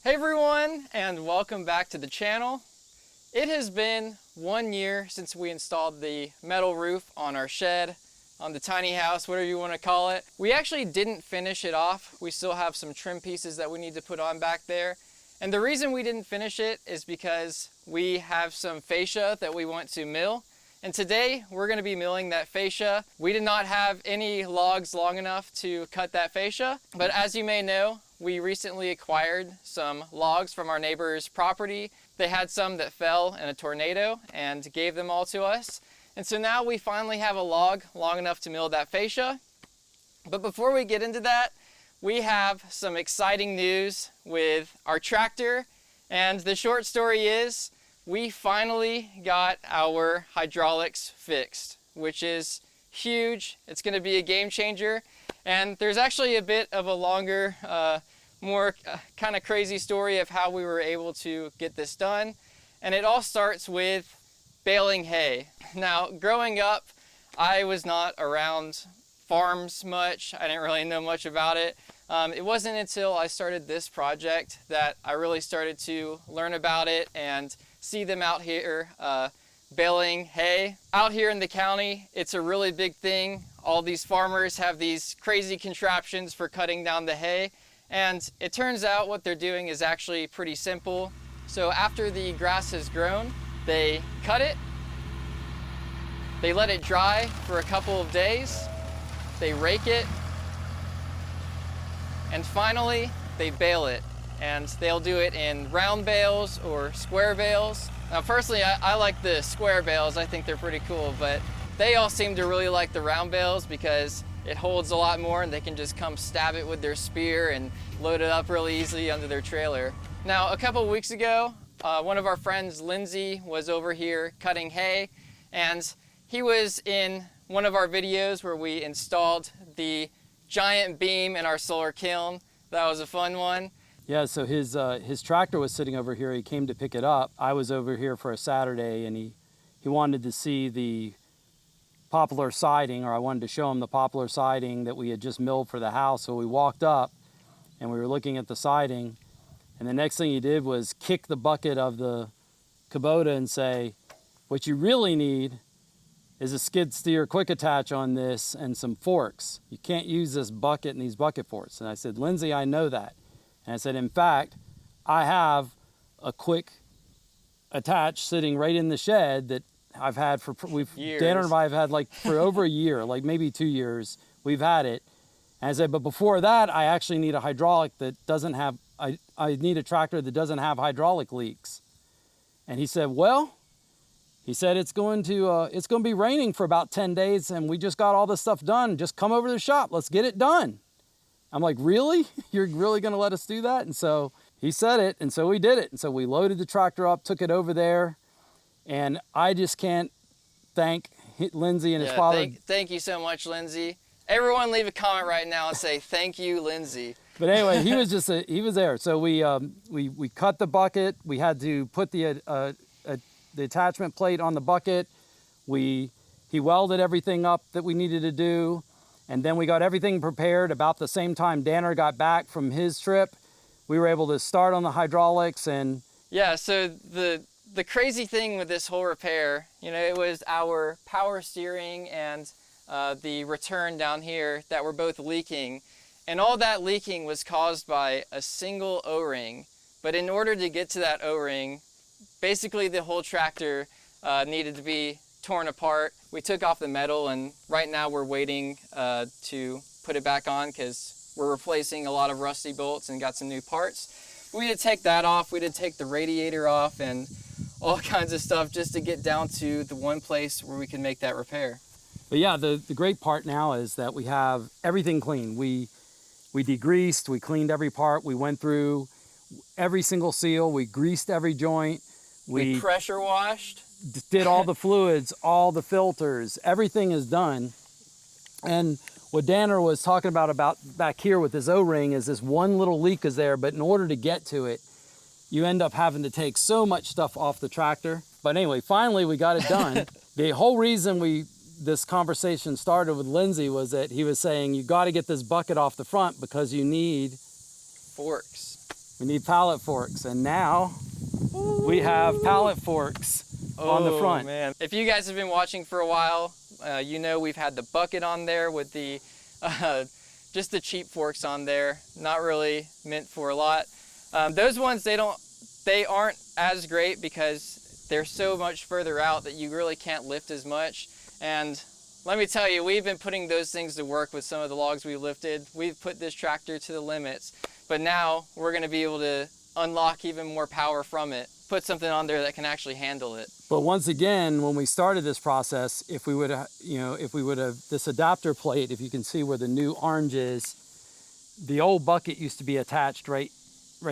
Hey everyone, and welcome back to the channel. It has been 1 year since we installed the metal roof on our shed, on the tiny house, whatever you want to call it. We actually didn't finish it off. We still have some trim pieces that we need to put on back there. And the reason we didn't finish it is because we have some fascia that we want to mill. And today we're going to be milling that fascia. We did not have any logs long enough to cut that fascia, but as you may know, we recently acquired some logs from our neighbor's property. They had some that fell in a tornado and gave them all to us. And so now we finally have a log long enough to mill that fascia. But before we get into that, we have some exciting news with our tractor. And the short story is, we finally got our hydraulics fixed, which is huge. It's going to be a game changer. And there's actually a bit of a longer, more kind of crazy story of how we were able to get this done. And it all starts with baling hay. Now, growing up, I was not around farms much. I didn't really know much about it. It wasn't until I started this project that I really started to learn about it and see them out here baling hay. Out here in the county, it's a really big thing. All these farmers have these crazy contraptions for cutting down the hay, and it turns out what they're doing is actually pretty simple. So after the grass has grown, they cut it, they let it dry for a couple of days, they rake it, and finally they bale it. And they'll do it in round bales or square bales. Now personally, I like the square bales. I think they're pretty cool, but they all seem to really like the round bales because it holds a lot more and they can just come stab it with their spear and load it up really easily under their trailer. Now, a couple of weeks ago, one of our friends, Lindsay, was over here cutting hay, and he was in one of our videos where we installed the giant beam in our solar kiln. That was a fun one. Yeah, so his tractor was sitting over here. He came to pick it up. I was over here for a Saturday, and he wanted to see the poplar siding, or I wanted to show him the poplar siding that we had just milled for the house. So we walked up, and we were looking at the siding, and the next thing he did was kick the bucket of the Kubota and say, "What you really need is a skid steer quick attach on this and some forks. You can't use this bucket and these bucket forks." And I said, "Lindsay, I know that." And I said, "In fact, I have a quick attach sitting right in the shed that I've had for, Danner and I have had like for over a year, like maybe 2 years, we've had it." And I said, "But before that, I actually need a hydraulic that doesn't have, I need a tractor that doesn't have hydraulic leaks." And he said, "Well," he said, it's going to be raining for about 10 days and we just got all this stuff done. Just come over to the shop, let's get it done." I'm like, "Really? You're really going to let us do that?" And so he said it, and so we did it. And so we loaded the tractor up, took it over there, and I just can't thank Lindsay and his father. Thank you so much, Lindsay. Everyone leave a comment right now and say, "Thank you, Lindsay." But anyway, he was there. So we cut the bucket. We had to put the attachment plate on the bucket. He welded everything up that we needed to do. And then we got everything prepared. About the same time Danner got back from his trip, we were able to start on the hydraulics. And yeah, so the crazy thing with this whole repair, it was our power steering and the return down here that were both leaking. And all that leaking was caused by a single O-ring. But in order to get to that O-ring, basically the whole tractor needed to be torn apart. We took off the metal, and right now we're waiting to put it back on because we're replacing a lot of rusty bolts and got some new parts. We had to take that off, we had to take the radiator off and all kinds of stuff just to get down to the one place where we can make that repair. But yeah, the great part now is that we have everything clean. We degreased, we cleaned every part, we went through every single seal, we greased every joint. We pressure washed. Did all the fluids, all the filters, everything is done. And what Danner was talking about back here with his O-ring is this one little leak is there, but in order to get to it, you end up having to take so much stuff off the tractor. But anyway, finally we got it done. The whole reason this conversation started with Lindsay was that he was saying, you got to get this bucket off the front because you need forks. We need pallet forks, and now we have pallet forks on the front. Man. If you guys have been watching for a while, you know we've had the bucket on there with the just the cheap forks on there, not really meant for a lot. Those ones, they aren't as great because they're so much further out that you really can't lift as much. And let me tell you, we've been putting those things to work with some of the logs we've lifted. We've put this tractor to the limits, but now we're going to be able to unlock even more power from it, put something on there that can actually handle it. But once again, when we started this process, if we would have, this adapter plate, if you can see where the new orange is, the old bucket used to be attached right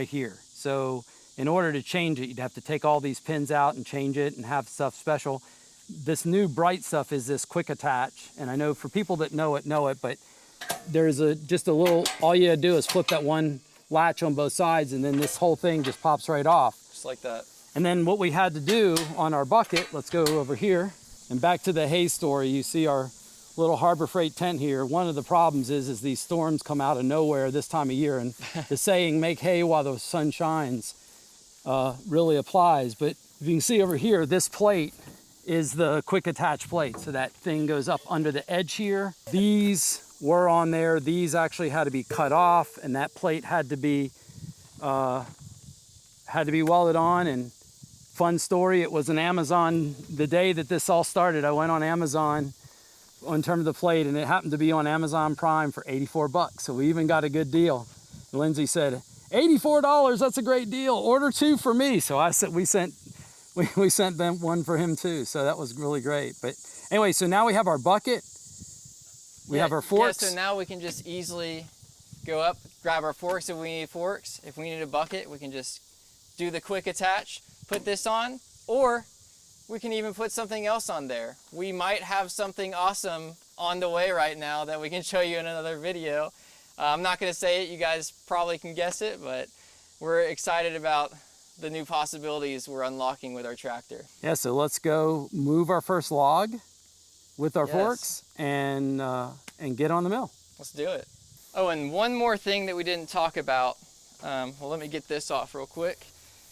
here. So in order to change it, you'd have to take all these pins out and change it and have stuff special. This new bright stuff is this quick attach. And I know for people that know it, but there's just a little, all you gotta do is flip that one latch on both sides and then this whole thing just pops right off. Just like that. And then what we had to do on our bucket, let's go over here and back to the hay story. You see our little Harbor Freight tent here. One of the problems is these storms come out of nowhere this time of year, and the saying, make hay while the sun shines, really applies. But if you can see over here, this plate is the quick attach plate. So that thing goes up under the edge here. These were on there. These actually had to be cut off, and that plate had to be welded on. And fun story, it was an Amazon, the day that this all started, I went on Amazon in terms of the plate, and it happened to be on Amazon Prime for 84 bucks. So we even got a good deal. Lindsay said, $84, that's a great deal. Order 2 for me. So I said, we sent them one for him too. So that was really great. But anyway, so now we have our bucket. We have our forks. Yeah, so now we can just easily go up, grab our forks if we need forks. If we need a bucket, we can just do the quick attach, put this on, or we can even put something else on there. We might have something awesome on the way right now that we can show you in another video. I'm not gonna say it, you guys probably can guess it, but we're excited about the new possibilities we're unlocking with our tractor. Yeah, so let's go move our first log with our forks and get on the mill. Let's do it. Oh, and one more thing that we didn't talk about. Well, let me get this off real quick.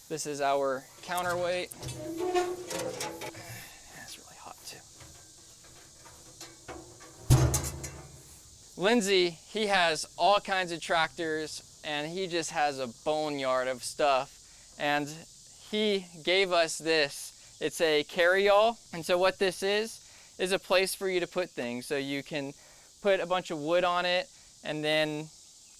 This is our counterweight. It's really hot too. Lindsay, he has all kinds of tractors and he just has a boneyard of stuff. And he gave us this. It's a carry-all. And so what this is a place for you to put things. So you can put a bunch of wood on it and then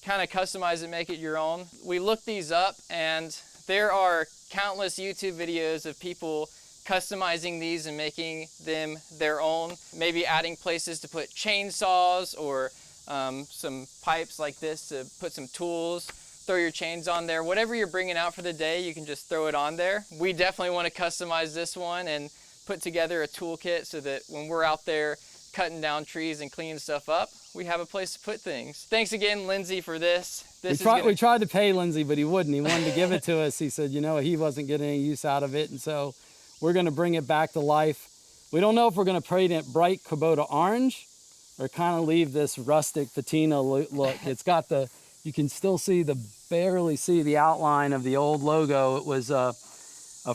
kind of customize it, make it your own. We looked these up and there are countless YouTube videos of people customizing these and making them their own. Maybe adding places to put chainsaws or some pipes like this to put some tools. Throw your chains on there. Whatever you're bringing out for the day, you can just throw it on there. We definitely want to customize this one and put together a toolkit so that when we're out there cutting down trees and cleaning stuff up, we have a place to put things. Thanks again, Lindsay, for this. We tried to pay Lindsay, but he wouldn't. He wanted to give it to us. He said, he wasn't getting any use out of it, and so we're going to bring it back to life. We don't know if we're going to paint it bright Kubota orange or kind of leave this rustic patina look. It's got you can still barely see the outline of the old logo. It was a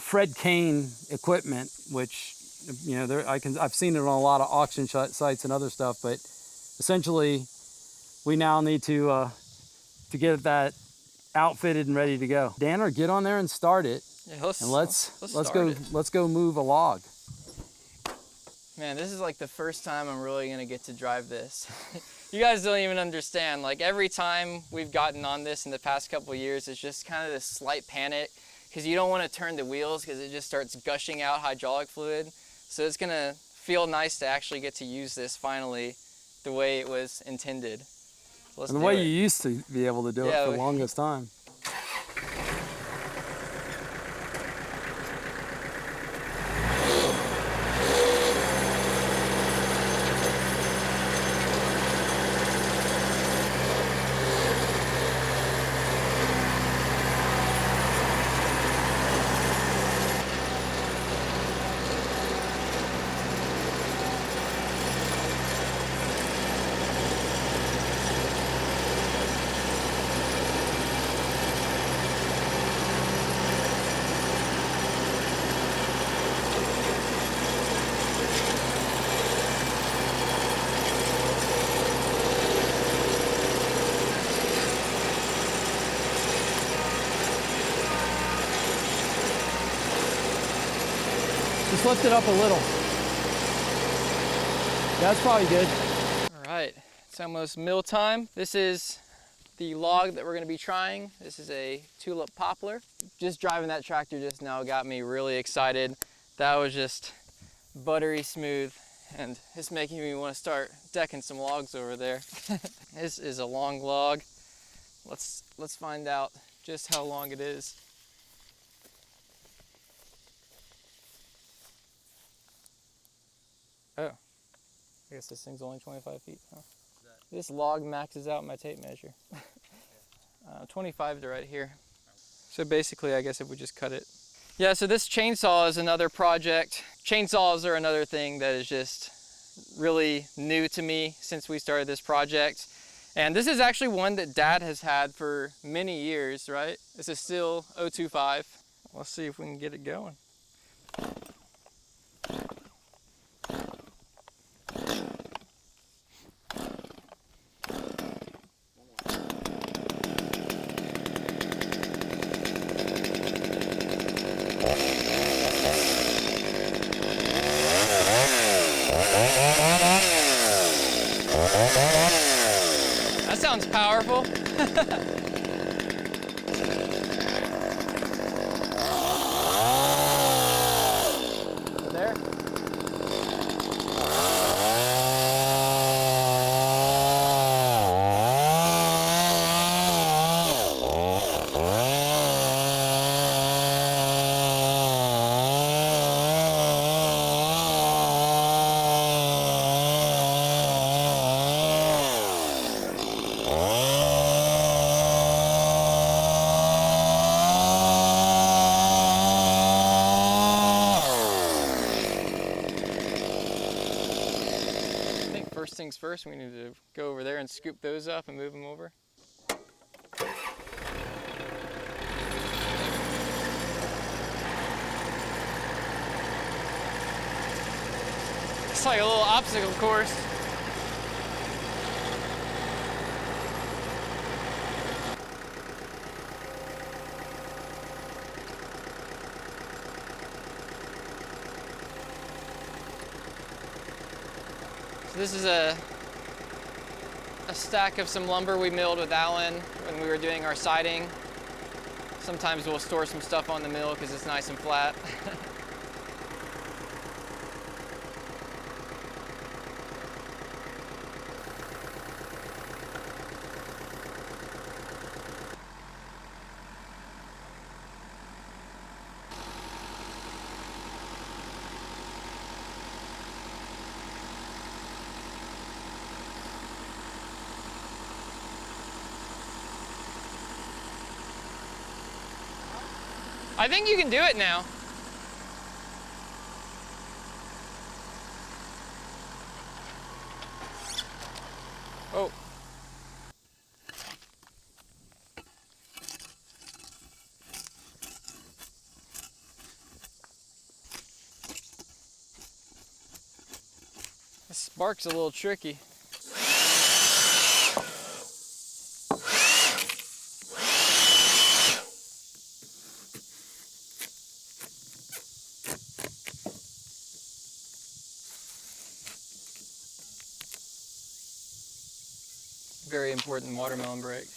Fred Kane equipment, which, I've seen it on a lot of auction sites and other stuff, but essentially we now need to get that outfitted and ready to go. Danner, get on there and start it. Yeah, let's go move a log. Man, this is like the first time I'm really gonna get to drive this. You guys don't even understand. Like every time we've gotten on this in the past couple of years, it's just kind of this slight panic because you don't want to turn the wheels because it just starts gushing out hydraulic fluid. So it's gonna feel nice to actually get to use this finally the way it was intended. So and the way you used to be able to do it for the longest time. Just lift it up a little. That's probably good. All right, it's almost mill time. This is the log that we're gonna be trying. This is a tulip poplar. Just driving that tractor just now got me really excited. That was just buttery smooth, and it's making me want to start decking some logs over there. This is a long log. Let's find out just how long it is. Oh, I guess this thing's only 25 feet, huh? This log maxes out my tape measure. 25 to right here. So basically, I guess if we just cut it. Yeah, so this chainsaw is another project. Chainsaws are another thing that is just really new to me since we started this project. And this is actually one that Dad has had for many years, right? This is still 025. Let's see if we can get it going. That sounds powerful. There. First things first, we need to go over there and scoop those up and move them over. It's like a little obstacle course. So this is a stack of some lumber we milled with Alan when we were doing our siding. Sometimes we'll store some stuff on the mill because it's nice and flat. I think you can do it now. Oh. This spark's a little tricky. Very important watermelon brake.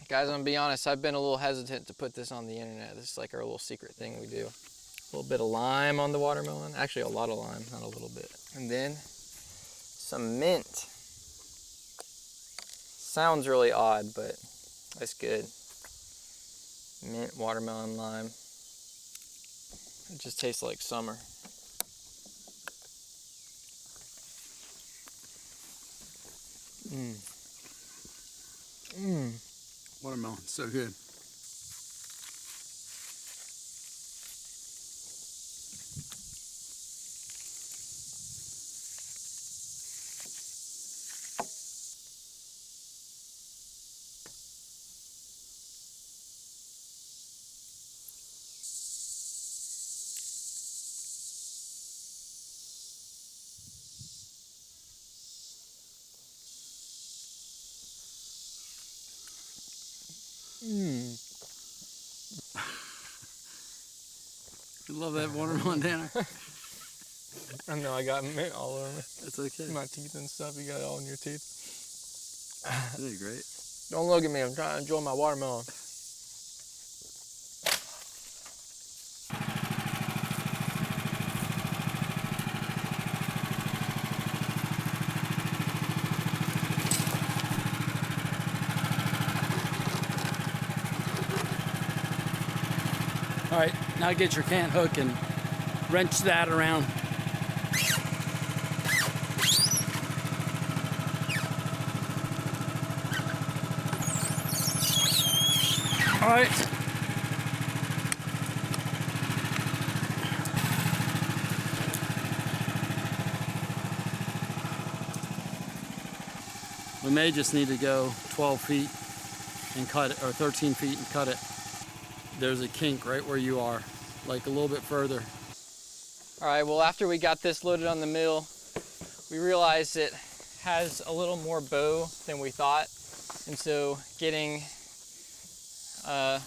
Guys, I'm gonna be honest, I've been a little hesitant to put this on the internet. This is like our little secret thing we do. A little bit of lime on the watermelon. Actually, a lot of lime, not a little bit. And then some mint. Sounds really odd, but that's good. Mint, watermelon, lime. It just tastes like summer. Watermelon, so good. You love that watermelon, Tanner? I know I got mint all over me. It's okay. My teeth and stuff, you got it all in your teeth. Isn't it great? Don't look at me, I'm trying to enjoy my watermelon. All right, now get your cant hook and wrench that around. All right. We may just need to go 12 feet and cut it, or 13 feet and cut it. There's a kink right where you are, like a little bit further. All right, well, after we got this loaded on the mill, we realized it has a little more bow than we thought. And so getting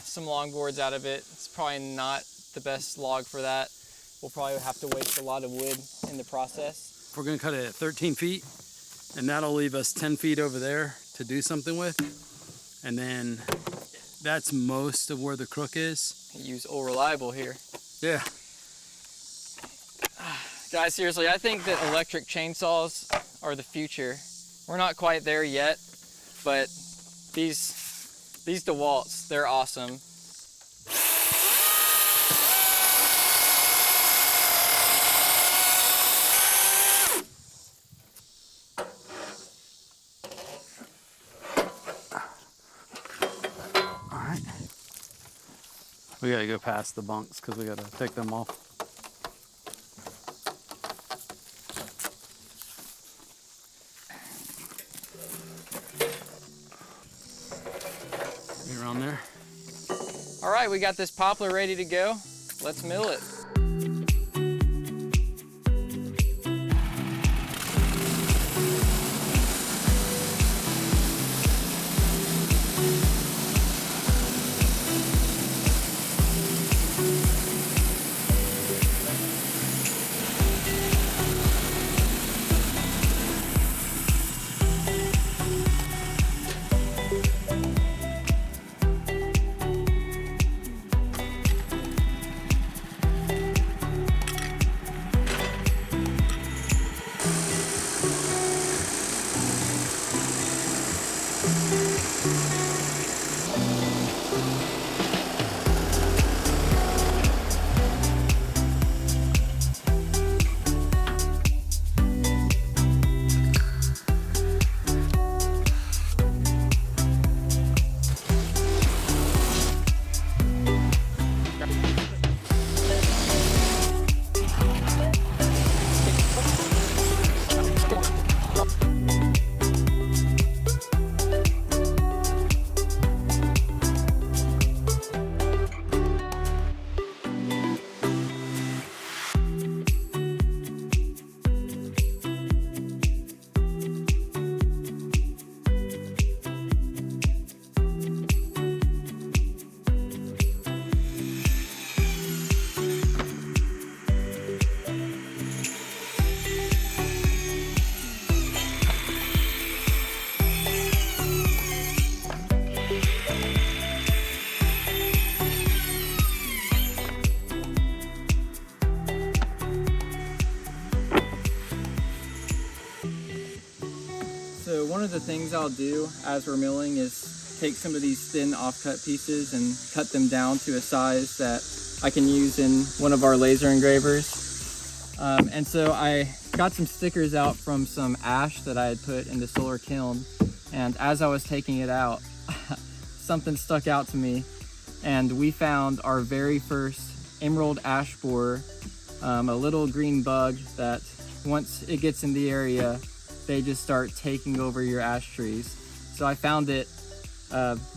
some longboards out of it, it's probably not the best log for that. We'll probably have to waste a lot of wood in the process. We're gonna cut it at 13 feet, and that'll leave us 10 feet over there to do something with. And then that's most of where the crook is. Use Old Reliable here. Yeah. Guys, seriously, I think that electric chainsaws are the future. We're not quite there yet, but these DeWalt's, they're awesome. All right. We gotta go past the bunks because we gotta take them off. Around there. All right, we got this poplar ready to go. Let's mill it. So one of the things I'll do as we're milling is take some of these thin offcut pieces and cut them down to a size that I can use in one of our laser engravers. And so I got some stickers out from some ash that I had put in the solar kiln, and as I was taking it out, something stuck out to me, and we found our very first emerald ash borer, a little green bug that once it gets in the area, they just start taking over your ash trees. So I found it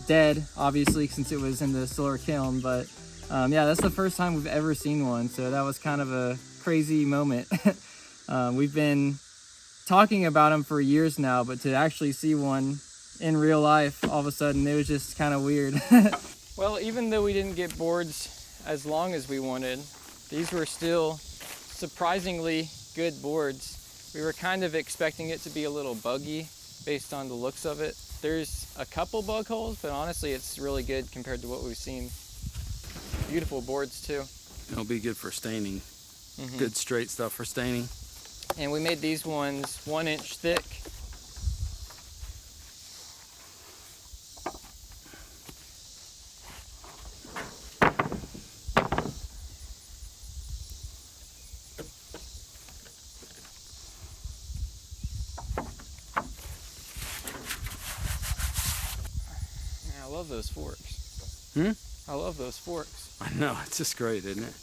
dead, obviously, since it was in the solar kiln, but yeah, that's the first time we've ever seen one, so that was kind of a crazy moment. We've been talking about them for years now, but to actually see one in real life all of a sudden. It was just kind of weird. Well, even though we didn't get boards as long as we wanted, these were still surprisingly good boards. We were kind of expecting it to be a little buggy based on the looks of it. There's a couple bug holes, but honestly it's really good compared to what we've seen. Beautiful boards too. It'll be good for staining. Good straight stuff for staining. And we made these ones 1 inch thick. Man, I love those forks. I love those forks. I know, it's just great, isn't it?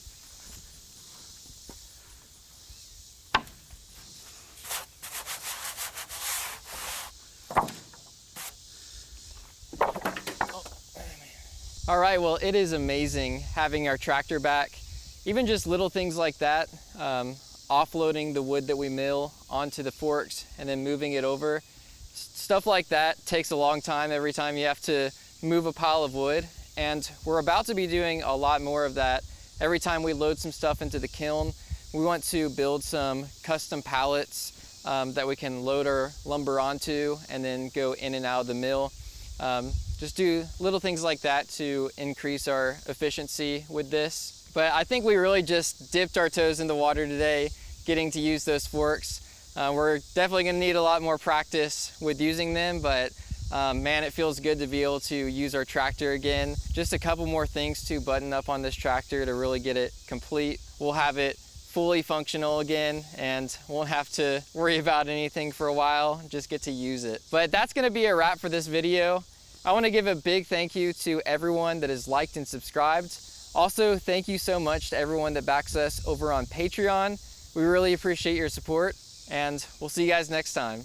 All right, well, it is amazing having our tractor back. Even just little things like that, offloading the wood that we mill onto the forks and then moving it over. Stuff like that takes a long time every time you have to move a pile of wood. And we're about to be doing a lot more of that. Every time we load some stuff into the kiln, we want to build some custom pallets that we can load our lumber onto and then go in and out of the mill. Just do little things like that to increase our efficiency with this. But I think we really just dipped our toes in the water today, getting to use those forks. We're definitely gonna need a lot more practice with using them, but man, it feels good to be able to use our tractor again. Just a couple more things to button up on this tractor to really get it complete. We'll have it fully functional again and won't have to worry about anything for a while, just get to use it. But that's gonna be a wrap for this video. I want to give a big thank you to everyone that has liked and subscribed. Also, thank you so much to everyone that backs us over on Patreon. We really appreciate your support, and we'll see you guys next time.